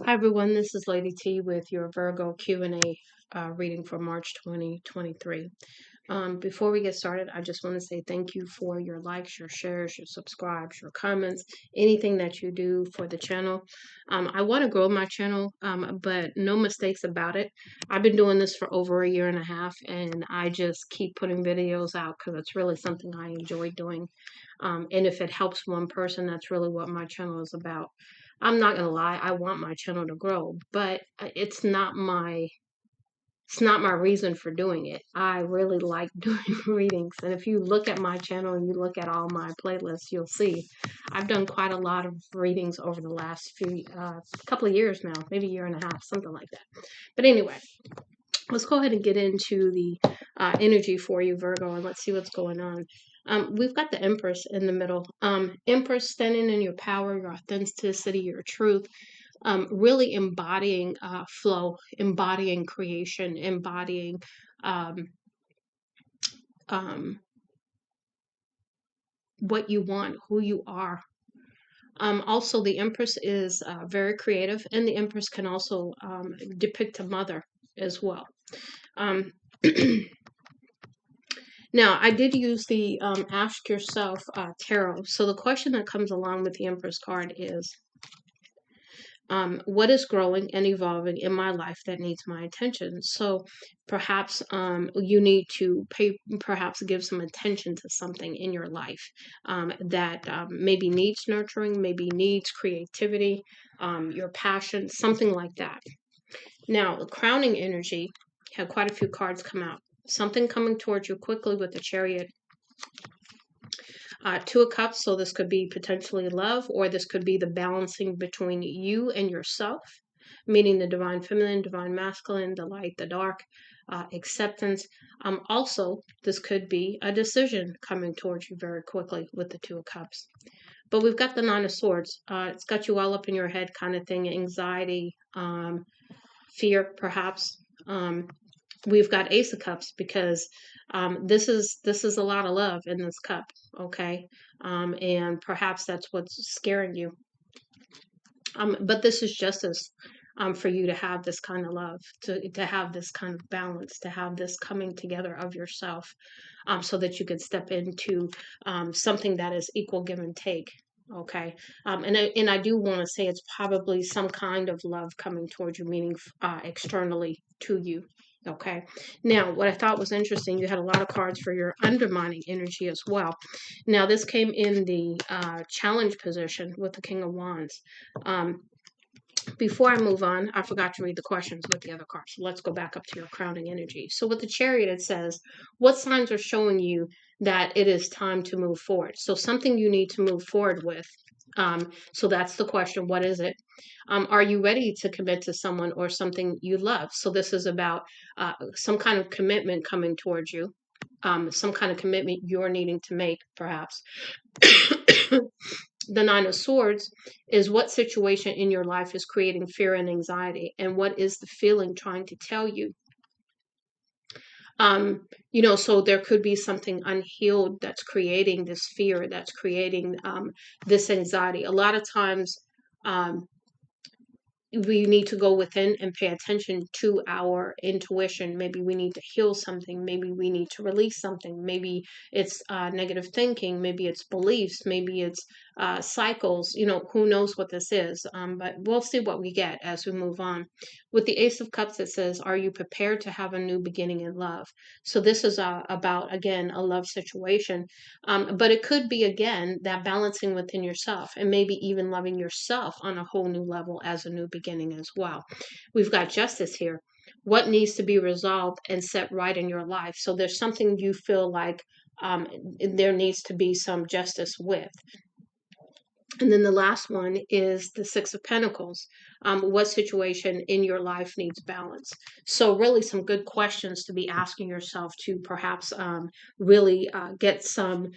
Hi everyone, this is Lady T with your Virgo Q&A reading for March 2023. Before we get started, I just want to say thank you for your likes, your shares, your subscribes, your comments, anything that you do for the channel. I want to grow my channel, but no mistakes about it. I've been doing this for over a year and a half, and I just keep putting videos out because it's really something I enjoy doing. And if it helps one person, that's really what my channel is about. I'm not gonna lie, I want my channel to grow, but it's not my reason for doing it. I really like doing readings, and if you look at my channel and you look at all my playlists, you'll see I've done quite a lot of readings over the last few couple of years now, maybe a year and a half, something like that. But anyway, let's go ahead and get into the energy for you, Virgo, and let's see what's going on. We've got the Empress in the middle. Empress standing in your power, your authenticity, your truth, really embodying flow, embodying creation, embodying um, um, what you want, who you are. Also, the Empress is very creative, and the Empress can also depict a mother as well. Um, Now, I did use the Ask Yourself Tarot. So the question that comes along with the Empress card is, what is growing and evolving in my life that needs my attention? So perhaps you need to perhaps give some attention to something in your life that maybe needs nurturing, maybe needs creativity, your passion, something like that. Now, the crowning energy had quite a few cards come out. Something coming towards you quickly with the Chariot. Two of Cups, so this could be potentially love, or this could be the balancing between you and yourself, meaning the divine feminine, divine masculine, the light, the dark, acceptance. Also, this could be a decision coming towards you very quickly with the Two of Cups. But we've got the Nine of Swords. It's got you all up in your head kind of thing, anxiety, fear, perhaps. We've got Ace of Cups because this is a lot of love in this cup, okay? And perhaps that's what's scaring you. But this is justice for you to have this kind of love, to have this kind of balance, to have this coming together of yourself, so that you can step into something that is equal give and take. Okay, and I do want to say it's probably some kind of love coming towards you, meaning externally to you. Okay. Now, what I thought was interesting, you had a lot of cards for your undermining energy as well. Now, this came in the challenge position with the King of Wands. Um, Before I move on, I forgot to read the questions with the other cards. So let's go back up to your crowning energy. So with the Chariot, it says, what signs are showing you that it is time to move forward? So something you need to move forward with. So that's the question. What is it? Are you ready to commit to someone or something you love? So this is about some kind of commitment coming towards you, some kind of commitment you're needing to make, perhaps. The Nine of Swords is what situation in your life is creating fear and anxiety, and what is the feeling trying to tell you? So there could be something unhealed that's creating this fear, that's creating this anxiety. A lot of times, um, we need to go within and pay attention to our intuition. Maybe we need to heal something. Maybe we need to release something. Maybe it's negative thinking. Maybe it's beliefs. Maybe it's cycles. Who knows what this is? But we'll see what we get as we move on. With the Ace of Cups, it says, are you prepared to have a new beginning in love? So this is about, again, a love situation. But it could be, again, that balancing within yourself and maybe even loving yourself on a whole new level as a new beginning as well. We've got justice here. What needs to be resolved and set right in your life? So there's something you feel like there needs to be some justice with. And then the last one is the Six of Pentacles. What situation in your life needs balance? So really some good questions to be asking yourself to perhaps really get some,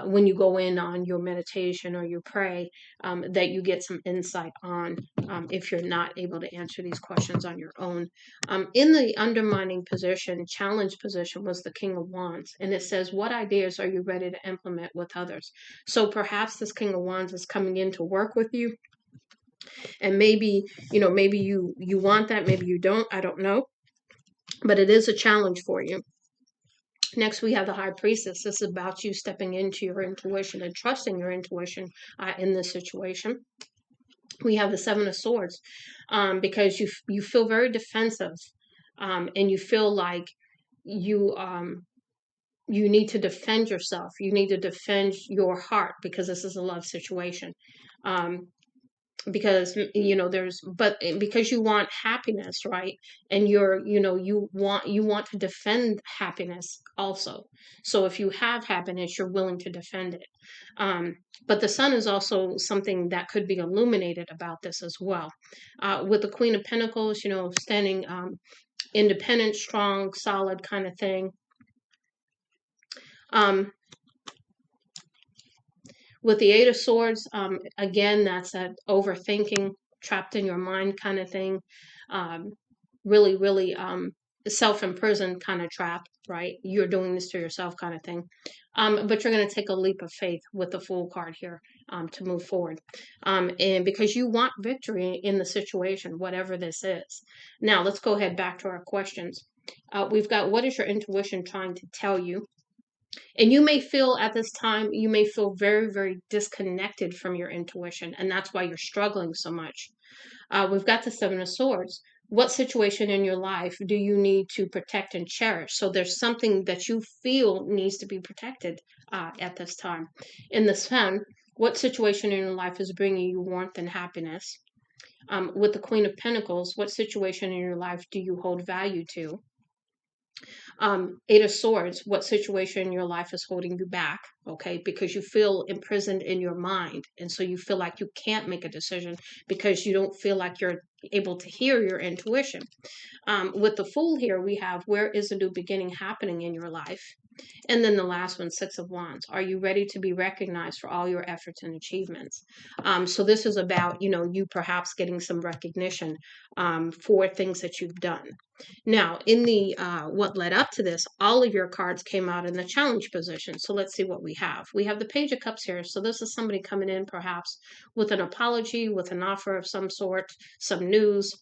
when you go in on your meditation or you pray, that you get some insight on if you're not able to answer these questions on your own. In the undermining position, challenge position was the King of Wands. And it says, what ideas are you ready to implement with others? So perhaps this King of Wands is coming in to work with you. And maybe, maybe you want that, maybe you don't, I don't know, but it is a challenge for you. Next, we have the High Priestess. This is about you stepping into your intuition and trusting your intuition in this situation. We have the Seven of Swords, because you feel very defensive, and you feel like you you need to defend yourself. You need to defend your heart because this is a love situation. Um, because there's but because you want happiness, right? And you want to defend happiness also. So if you have happiness, you're willing to defend it. um but the sun is also something that could be illuminated about this as well, with the Queen of Pentacles, standing independent, strong, solid kind of thing. um With the Eight of Swords, again, that's that overthinking, trapped in your mind kind of thing. Um, really, really self-imprisoned kind of trap, right? You're doing this to yourself kind of thing. But you're going to take a leap of faith with the Fool card here, to move forward. And because you want victory in the situation, whatever this is. Now, let's go ahead back to our questions. We've got, what is your intuition trying to tell you? And you may feel at this time, you may feel very, very disconnected from your intuition. And that's why you're struggling so much. We've got the Seven of Swords. What situation in your life do you need to protect and cherish? So there's something that you feel needs to be protected at this time. In the Sun, what situation in your life is bringing you warmth and happiness? With the Queen of Pentacles, what situation in your life do you hold value to? Eight of Swords, what situation in your life is holding you back? Okay, because you feel imprisoned in your mind. And so you feel like you can't make a decision because you don't feel like you're able to hear your intuition. With the Fool here, we have, where is a new beginning happening in your life? And then the last one, Six of Wands. Are you ready to be recognized for all your efforts and achievements? So this is about, you perhaps getting some recognition for things that you've done. Now, in the what led up to this, all of your cards came out in the challenge position. So let's see what we have. We have the Page of Cups here. So this is somebody coming in perhaps with an apology, with an offer of some sort, some news,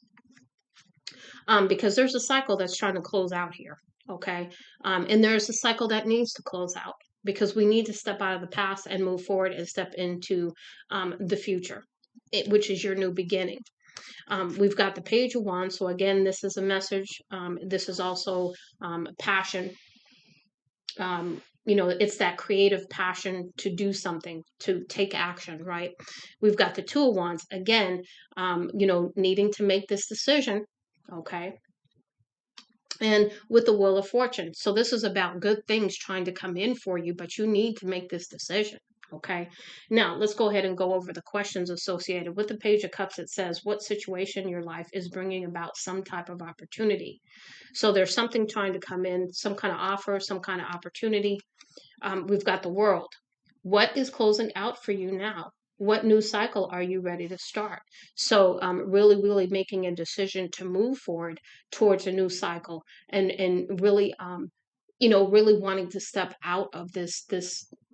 because there's a cycle that's trying to close out here. Okay. And there's a cycle that needs to close out because we need to step out of the past and move forward and step into the future, which is your new beginning. We've got the Page of Wands. So again, this is a message. This is also passion. It's that creative passion to do something, to take action, right? We've got the Two of Wands. Again, needing to make this decision. Okay. And with the Wheel of Fortune. So this is about good things trying to come in for you, but you need to make this decision. Okay. Now let's go ahead and go over the questions associated with the Page of Cups. It says, what situation in your life is bringing about some type of opportunity? So there's something trying to come in, some kind of offer, some kind of opportunity. We've got the World. What is closing out for you now? What new cycle are you ready to start? So really, really making a decision to move forward towards a new cycle, and really, really wanting to step out of this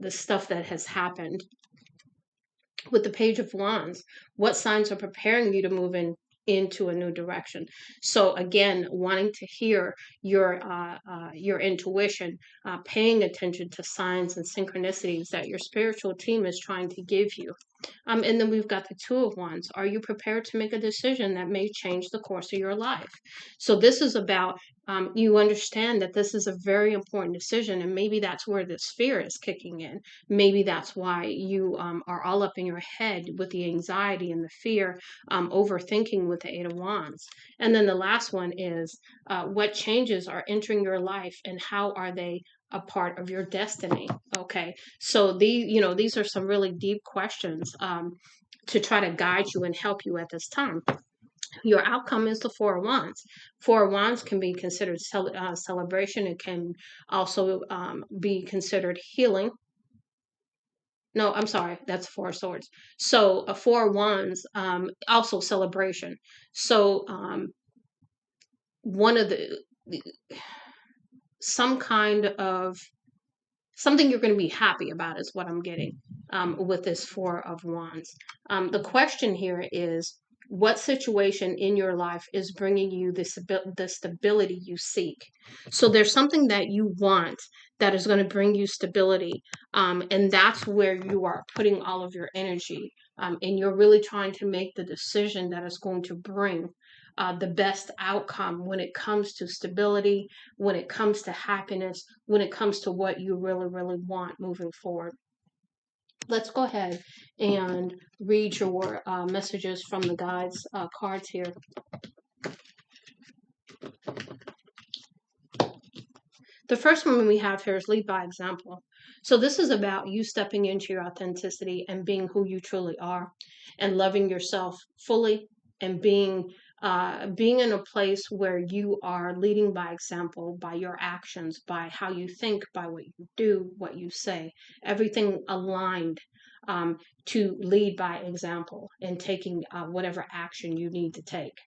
stuff that has happened. With the Page of Wands, what signs are preparing you to move into a new direction? So again, wanting to hear your intuition, paying attention to signs and synchronicities that your spiritual team is trying to give you. And then we've got the Two of Wands. Are you prepared to make a decision that may change the course of your life? So this is about, you understand that this is a very important decision, and maybe that's where this fear is kicking in. Maybe that's why you are all up in your head with the anxiety and the fear, overthinking with the Eight of Wands. And then the last one is, what changes are entering your life and how are they a part of your destiny? Okay. So these are some really deep questions to try to guide you and help you at this time. Your outcome is the Four of Wands. Four of Wands can be considered celebration. It can also be considered healing. No, I'm sorry, that's Four of Swords. So a Four of Wands, also celebration. So one of some kind of something you're going to be happy about is what I'm getting with this Four of Wands. The question here is, What situation in your life is bringing you the stability you seek? So there's something that you want that is going to bring you stability, and that's where you are putting all of your energy, and you're really trying to make the decision that is going to bring the best outcome when it comes to stability, when it comes to happiness, when it comes to what you really, really want moving forward. Let's go ahead and read your messages from the guides cards here. The first one we have here is lead by example. So this is about you stepping into your authenticity and being who you truly are, and loving yourself fully, and being in a place where you are leading by example, by your actions, by how you think, by what you do, what you say, everything aligned to lead by example and taking whatever action you need to take,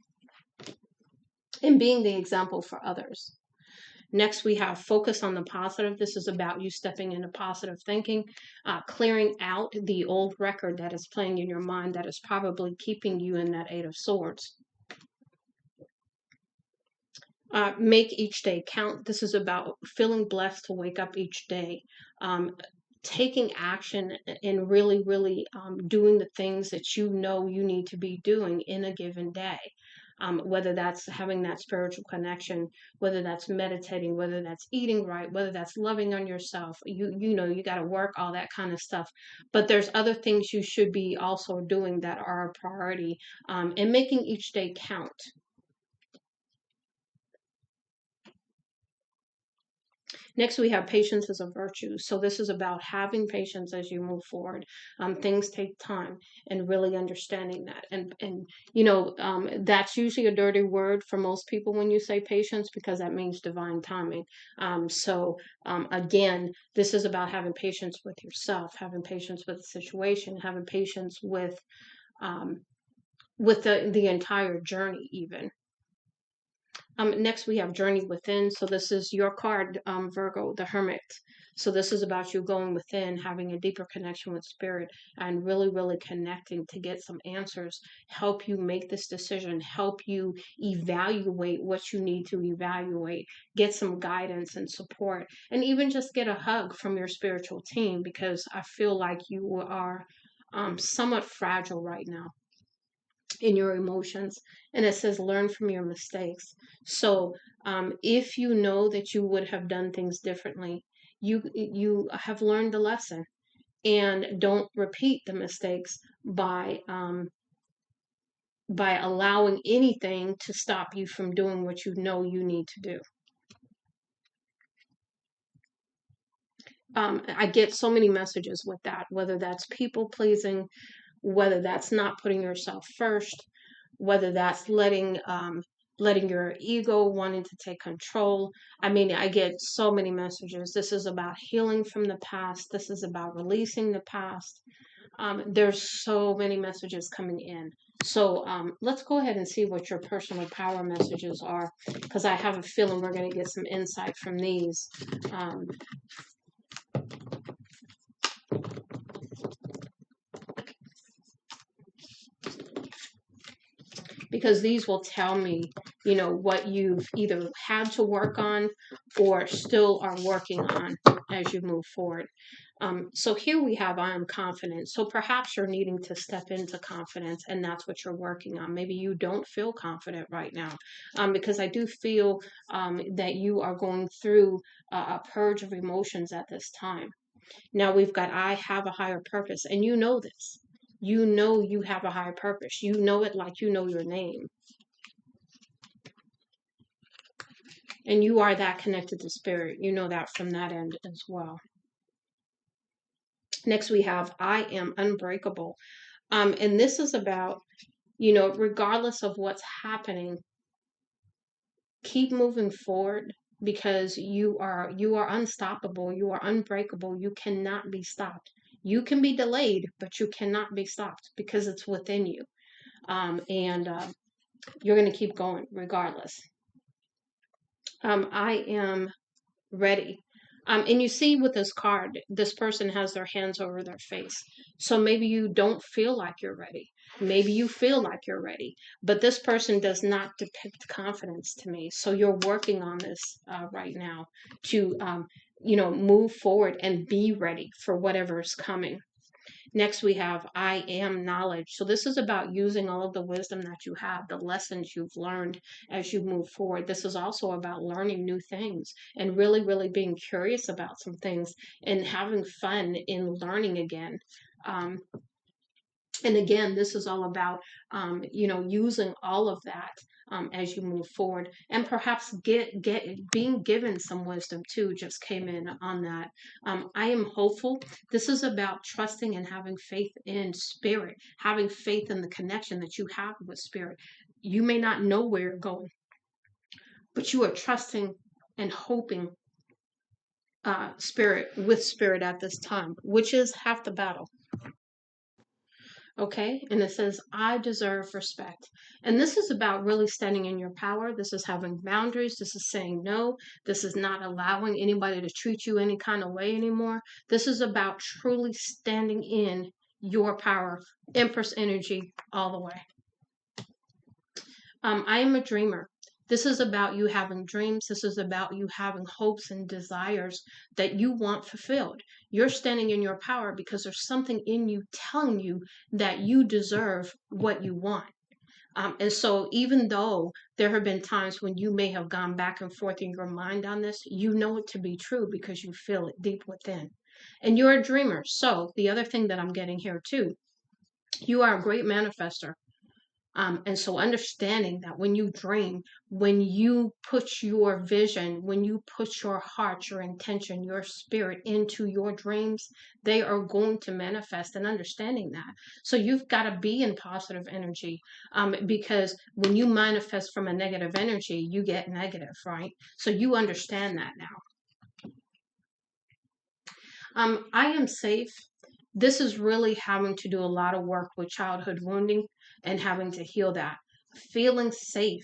and being the example for others. Next, we have focus on the positive. This is about you stepping into positive thinking, clearing out the old record that is playing in your mind that is probably keeping you in that Eight of Swords. Make each day count. This is about feeling blessed to wake up each day, taking action and really, really doing the things that you know you need to be doing in a given day. Whether that's having that spiritual connection, whether that's meditating, whether that's eating right, whether that's loving on yourself, you know, you got to work all that kind of stuff. But there's other things you should be also doing that are a priority, and making each day count. Next, we have patience as a virtue. So this is about having patience as you move forward. Things take time, and really understanding that. And that's usually a dirty word for most people when you say patience, because that means divine timing. Again, this is about having patience with yourself, having patience with the situation, having patience um, with the entire journey, even. Next, we have Journey Within. So this is your card, Virgo, the Hermit. So this is about you going within, having a deeper connection with spirit, and really, really connecting to get some answers, help you make this decision, help you evaluate what you need to evaluate, get some guidance and support, and even just get a hug from your spiritual team, because I feel like you are somewhat fragile right now in your emotions. And it says learn from your mistakes. So if you know that you would have done things differently, you have learned the lesson, and don't repeat the mistakes by allowing anything to stop you from doing what you know you need to do. I get so many messages with that, whether that's people pleasing, whether that's not putting yourself first, whether that's letting your ego wanting to take control. I mean, I get so many messages. This is about healing from the past. This is about releasing the past. There's so many messages coming in. So let's go ahead and see what your personal power messages are, because I have a feeling we're going to get some insight from these. Because these will tell me, what you've either had to work on or still are working on as you move forward. So here we have, I am confident. So perhaps you're needing to step into confidence, and that's what you're working on. Maybe you don't feel confident right now, because I do feel that you are going through a purge of emotions at this time. Now we've got, I have a higher purpose, and you know this. You know you have a higher purpose. You know it like you know your name. And you are that connected to spirit. You know that from that end as well. Next, we have I am unbreakable. And this is about, regardless of what's happening, keep moving forward, because you are unstoppable. You are unbreakable. You cannot be stopped. You can be delayed, but you cannot be stopped, because it's within you. And you're going to keep going regardless. I am ready. And you see with this card, this person has their hands over their face. So maybe you don't feel like you're ready. Maybe you feel like you're ready, but this person does not depict confidence to me. So you're working on this right now to, move forward and be ready for whatever is coming. Next, we have I am knowledge. So this is about using all of the wisdom that you have, the lessons you've learned as you move forward. This is also about learning new things and really, really being curious about some things and having fun in learning again. Um, and again, this is all about, using all of that as you move forward, and perhaps get being given some wisdom too. Just came in on that. I am hopeful. This is about trusting and having faith in spirit, having faith in the connection that you have with spirit. You may not know where you're going, but you are trusting and hoping spirit at this time, which is half the battle. Okay, and it says I deserve respect, and this is about really standing in your power. This is having boundaries. This is saying no. This is not allowing anybody to treat you any kind of way anymore. This is about truly standing in your power. Empress energy all the way. I am a dreamer. This is about you having dreams. This is about you having hopes and desires that you want fulfilled. You're standing in your power because there's something in you telling you that you deserve what you want. And so, even though there have been times when you may have gone back and forth in your mind on this, you know it to be true because you feel it deep within. And you're a dreamer. So, the other thing that I'm getting here too, you are a great manifester. And so understanding that when you dream, when you put your vision, when you put your heart, your intention, your spirit into your dreams, they are going to manifest, and understanding that. So you've got to be in positive energy, because when you manifest from a negative energy, you get negative, right? So you understand that now. I am safe. This is really having to do a lot of work with childhood wounding and having to heal that. Feeling safe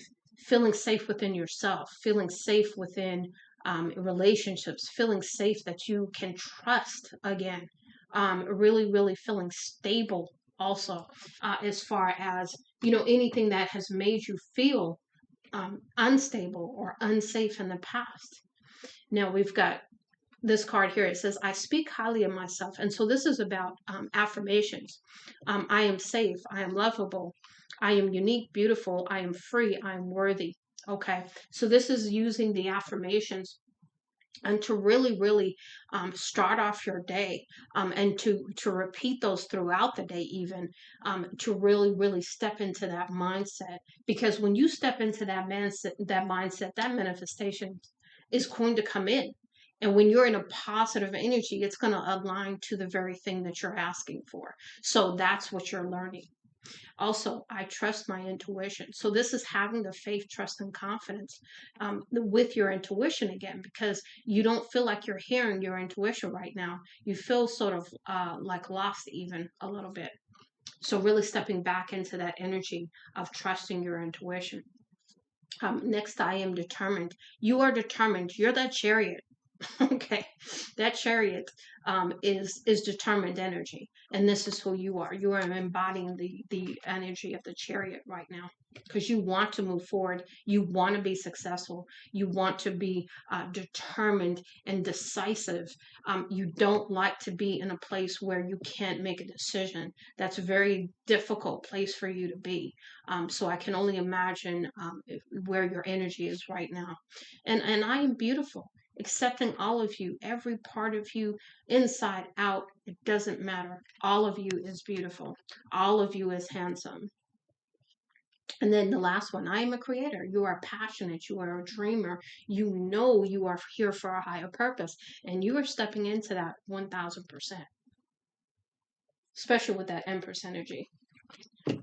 within yourself, feeling safe within relationships, feeling safe that you can trust again. Really, really feeling stable also, as far as, anything that has made you feel unstable or unsafe in the past. Now we've got this card here. It says I speak highly of myself, and so this is about affirmations. I am safe, I am lovable, I am unique, beautiful, I am free, I am worthy. Okay, so this is using the affirmations and to really, really start off your day, and to repeat those throughout the day, even to really, really step into that mindset. Because when you step into that mindset, that manifestation is going to come in. And when you're in a positive energy, it's going to align to the very thing that you're asking for. So that's what you're learning. Also, I trust my intuition. So this is having the faith, trust, and confidence with your intuition again, because you don't feel like you're hearing your intuition right now. You feel sort of like lost even a little bit. So really stepping back into that energy of trusting your intuition. Next, I am determined. You are determined. You're that chariot. Okay, that chariot is determined energy, and this is who you are. You are embodying the energy of the chariot right now, because you want to move forward. You want to be successful. You want to be determined and decisive. You don't like to be in a place where you can't make a decision. That's a very difficult place for you to be. So I can only imagine where your energy is right now. And I am beautiful, accepting all of you, every part of you, inside out. It doesn't matter. All of you is beautiful. All of you is handsome. And then the last one, I am a creator. You are passionate. You are a dreamer. You know you are here for a higher purpose. And you are stepping into that 1000%, especially with that Empress energy.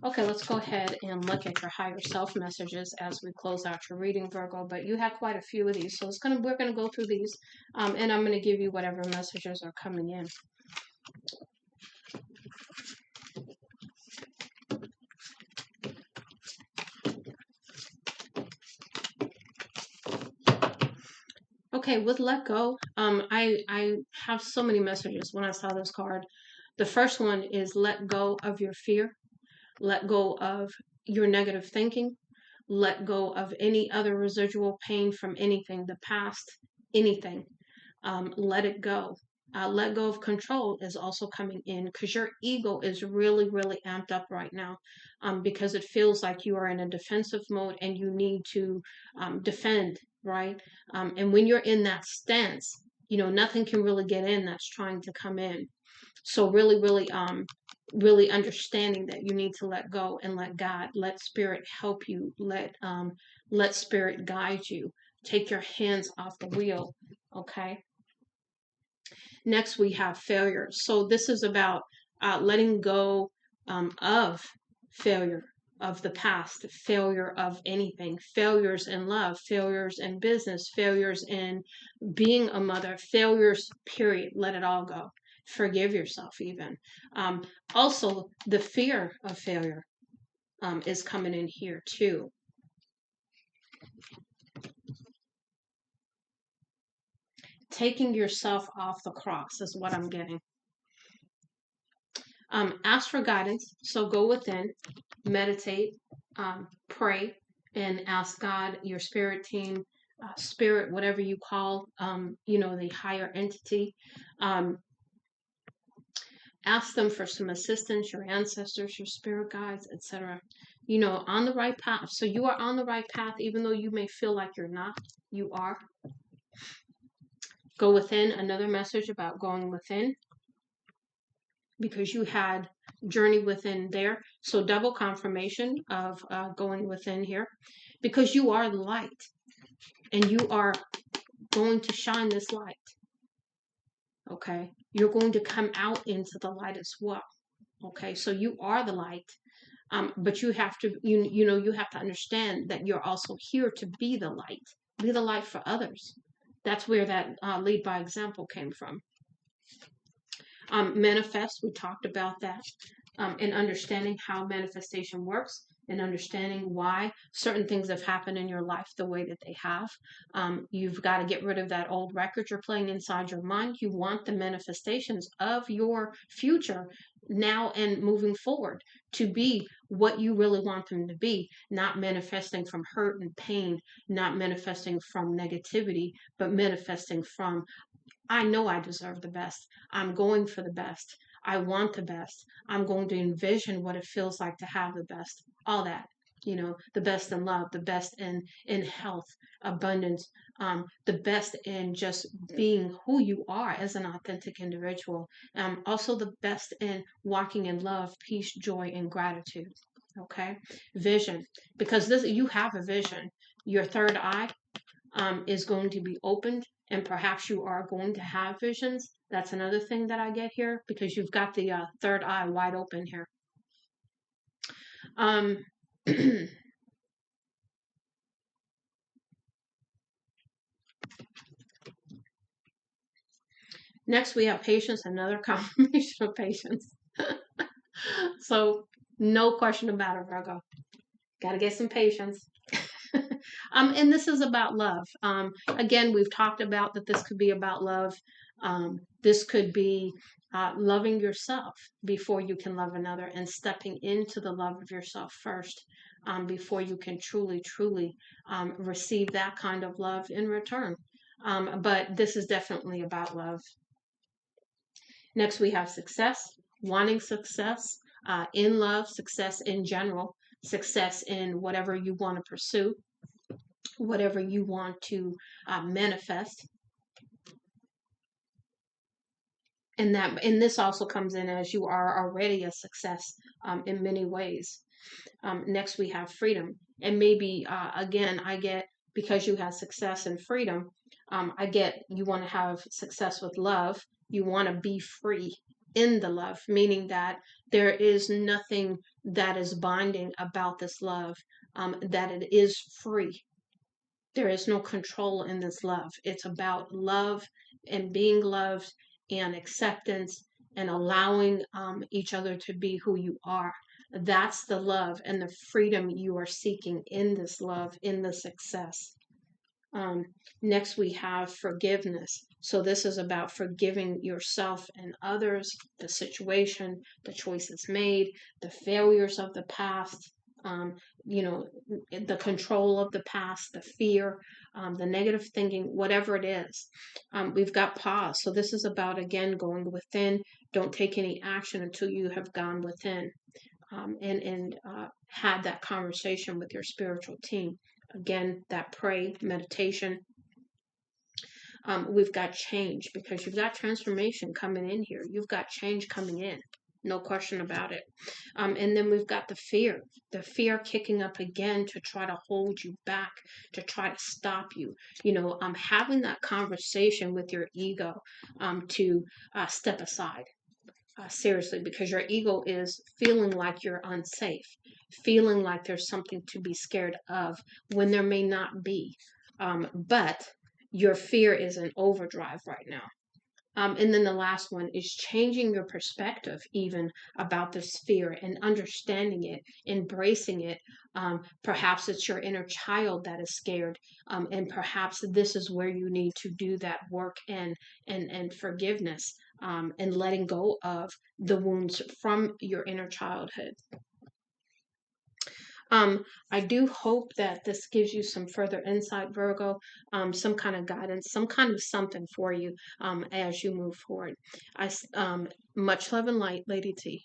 Okay, let's go ahead and look at your higher self messages as we close out your reading, Virgo. But you have quite a few of these, so we're gonna go through these, and I'm gonna give you whatever messages are coming in. Okay, with let go, I have so many messages when I saw this card. The first one is let go of your fear. Let go of your negative thinking. Let go of any other residual pain from anything, the past, anything. Let it go. Let go of control is also coming in because your ego is really, really amped up right now, because it feels like you are in a defensive mode and you need to defend, right? And when you're in that stance, nothing can really get in that's trying to come in. So really, really, really understanding that you need to let go and let God, let spirit help you, let spirit guide you. Take your hands off the wheel. Okay. Next, we have failure. So this is about letting go of failure of the past, failure of anything, failures in love, failures in business, failures in being a mother, failures, period. Let it all go. Forgive yourself, even. Also, the fear of failure is coming in here too. Taking yourself off the cross is what I'm getting. Ask for guidance. So go within, meditate, pray, and ask God, your spirit team, spirit, whatever you call, the higher entity. Ask them for some assistance, your ancestors, your spirit guides, etc. On the right path. So you are on the right path, even though you may feel like you're not. You are. Go within. Another message about going within, because you had journey within there. So double confirmation of going within here, because you are the light and you are going to shine this light. Okay. You're going to come out into the light as well. Okay. So you are the light. But you have to, you have to understand that you're also here to be the light for others. That's where that lead by example came from. Manifest, we talked about that, and understanding how manifestation works and understanding why certain things have happened in your life the way that they have. You've got to get rid of that old record you're playing inside your mind. You want the manifestations of your future now and moving forward to be what you really want them to be, not manifesting from hurt and pain, not manifesting from negativity, but manifesting from, I know I deserve the best. I'm going for the best. I want the best. I'm going to envision what it feels like to have the best. All that, the best in love, the best in health, abundance, the best in just being who you are as an authentic individual. Also the best in walking in love, peace, joy, and gratitude. Okay, vision, because you have a vision. Your third eye is going to be opened, and perhaps you are going to have visions. That's another thing that I get here, because you've got the third eye wide open here. Um, Next, we have patience, another confirmation of patience. So, no question about it, Virgo. Got to get some patience. And this is about love. Again, we've talked about that this could be about love. This could be loving yourself before you can love another, and stepping into the love of yourself first, before you can truly, truly receive that kind of love in return. But this is definitely about love. Next, we have success, wanting success in love, success in general, success in whatever you want to pursue, whatever you want to manifest. And this also comes in as you are already a success in many ways. Next, we have freedom. And maybe, again, I get, because you have success and freedom, I get you want to have success with love. You want to be free in the love, meaning that there is nothing that is binding about this love, that it is free. There is no control in this love. It's about love and being loved and acceptance and allowing each other to be who you are. That's the love and the freedom you are seeking in this love, in the success. Next, we have forgiveness. So this is about forgiving yourself and others, the situation, the choices made, the failures of the past, um, you know, the control of the past, the fear, the negative thinking, whatever it is. We've got pause. So this is about, again, going within. Don't take any action until you have gone within, and had that conversation with your spiritual team. Again, that pray, meditation. We've got change because you've got transformation coming in here. You've got change coming in. No question about it. And then we've got the fear kicking up again to try to hold you back, to try to stop you. Having that conversation with your ego, to step aside, seriously, because your ego is feeling like you're unsafe, feeling like there's something to be scared of when there may not be. But your fear is in overdrive right now. And then the last one is changing your perspective even about this fear and understanding it, embracing it. Perhaps it's your inner child that is scared, and perhaps this is where you need to do that work and forgiveness, and letting go of the wounds from your inner childhood. I do hope that this gives you some further insight, Virgo, some kind of guidance, some kind of something for you, as you move forward. Much love and light, Lady T.